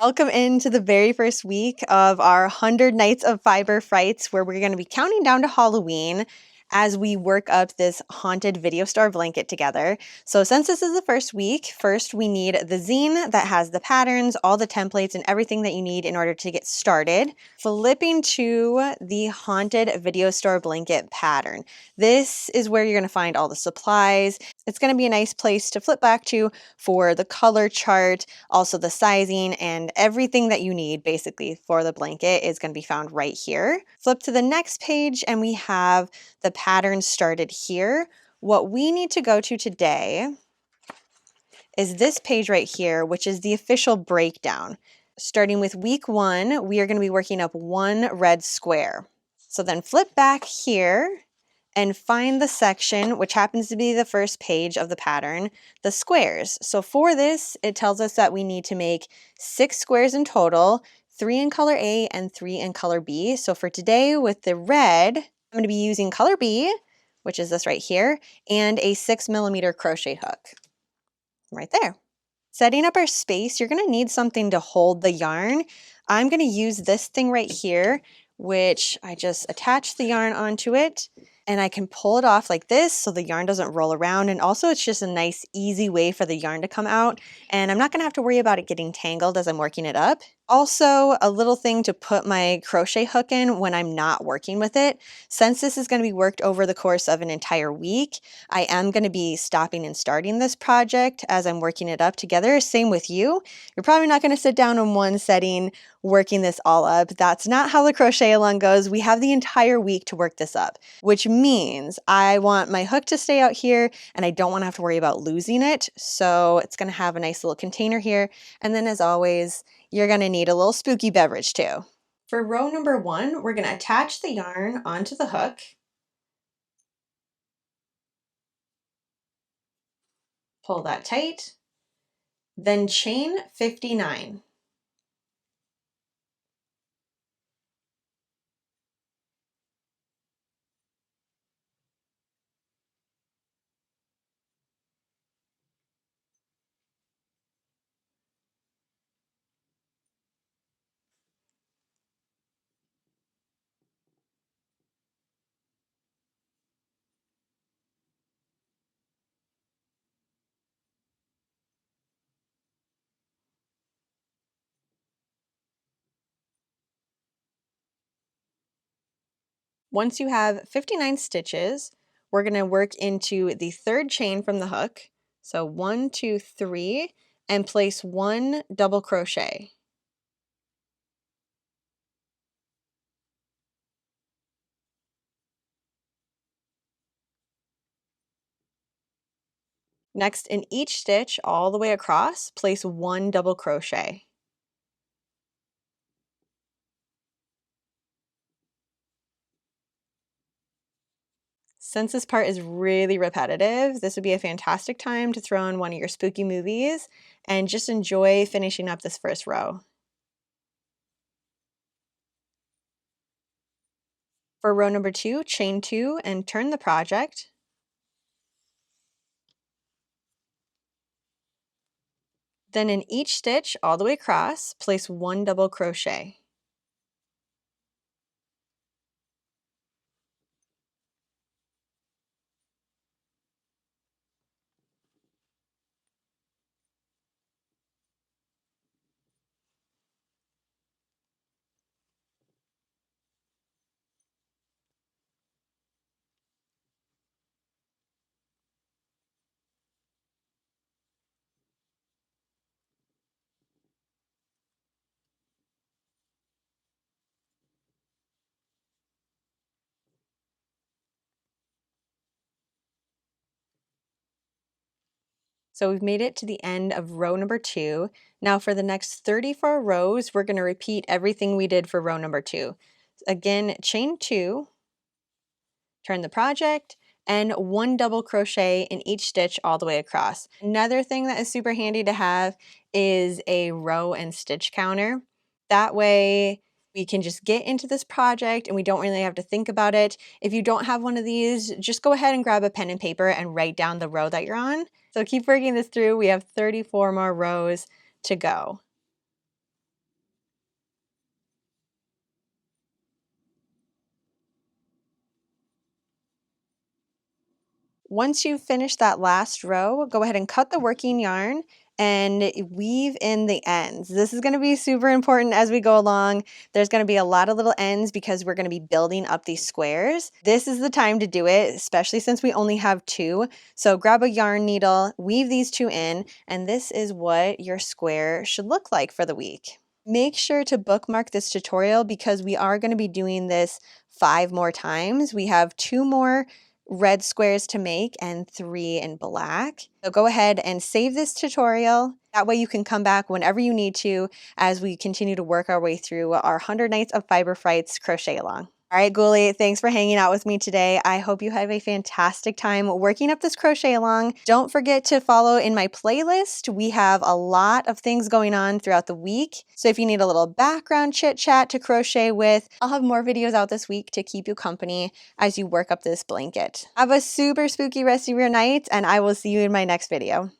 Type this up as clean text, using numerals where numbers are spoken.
Welcome into the very first week of our 100 Nights of Fiber Frights, where we're going to be counting down to Halloween as we work up this haunted video store blanket together. So since this is the first week, first we need the zine that has the patterns, all the templates, and everything that you need in order to get started. Flipping to the haunted video store blanket pattern. This is where you're going to find all the supplies. It's going to be a nice place to flip back to for the color chart, also the sizing, and everything that you need basically for the blanket is going to be found right here. Flip to the next page and we have the pattern started here. What we need to go to today is this page right here, which is the official breakdown. Starting with week 1, we are going to be working up 1 red square. So then flip back here and find the section, which happens to be the first page of the pattern, the squares. So for this, it tells us that we need to make 6 squares in total, 3 in color A and 3 in color B. So for today with the red, I'm going to be using color B, which is this right here, and a 6mm crochet hook right there. Setting up our space, you're going to need something to hold the yarn. I'm going to use this thing right here, which I just attach the yarn onto it, and I can pull it off like this so the yarn doesn't roll around, and also it's just a nice easy way for the yarn to come out, and I'm not going to have to worry about it getting tangled as I'm working it up. Also, a little thing to put my crochet hook in when I'm not working with it. Since this is going to be worked over the course of an entire week, I am going to be stopping and starting this project as I'm working it up together. Same with you. You're probably not going to sit down in one setting working this all up. That's not how the crochet along goes. We have the entire week to work this up, which means I want my hook to stay out here and I don't want to have to worry about losing it. So it's going to have a nice little container here. And then as always, you're going to need a little spooky beverage too. For row number 1, we're going to attach the yarn onto the hook. Pull that tight. Then chain 59. Once you have 59 stitches, we're going to work into the 3rd chain from the hook. So 1, 2, 3, and place 1 double crochet. Next, in each stitch all the way across, place 1 double crochet. Since this part is really repetitive, this would be a fantastic time to throw in one of your spooky movies and just enjoy finishing up this first row. For row number 2, chain 2 and turn the project. Then in each stitch all the way across, place 1 double crochet. So we've made it to the end of row number 2. Now for the next 34 rows, we're going to repeat everything we did for row number 2. Again, chain 2, turn the project, and 1 double crochet in each stitch all the way across. Another thing that is super handy to have is a row and stitch counter. That way we can just get into this project and we don't really have to think about it. If you don't have one of these, just go ahead and grab a pen and paper and write down the row that you're on. So keep working this through. We have 34 more rows to go. Once you finish that last row, go ahead and cut the working yarn and weave in the ends. This is going to be super important as we go along. There's going to be a lot of little ends because we're going to be building up these squares. This is the time to do it, especially since we only have 2. So grab a yarn needle, weave these 2 in, and this is what your square should look like for the week. Make sure to bookmark this tutorial because we are going to be doing this 5 more times. We have 2 more red squares to make and 3 in black. So go ahead and save this tutorial. That way you can come back whenever you need to as we continue to work our way through our 100 Nights of Fiber Frights crochet along. All right, Ghoulie, thanks for hanging out with me today. I hope you have a fantastic time working up this crochet along. Don't forget to follow in my playlist. We have a lot of things going on throughout the week. So if you need a little background chit chat to crochet with, I'll have more videos out this week to keep you company as you work up this blanket. Have a super spooky rest of your night, and I will see you in my next video.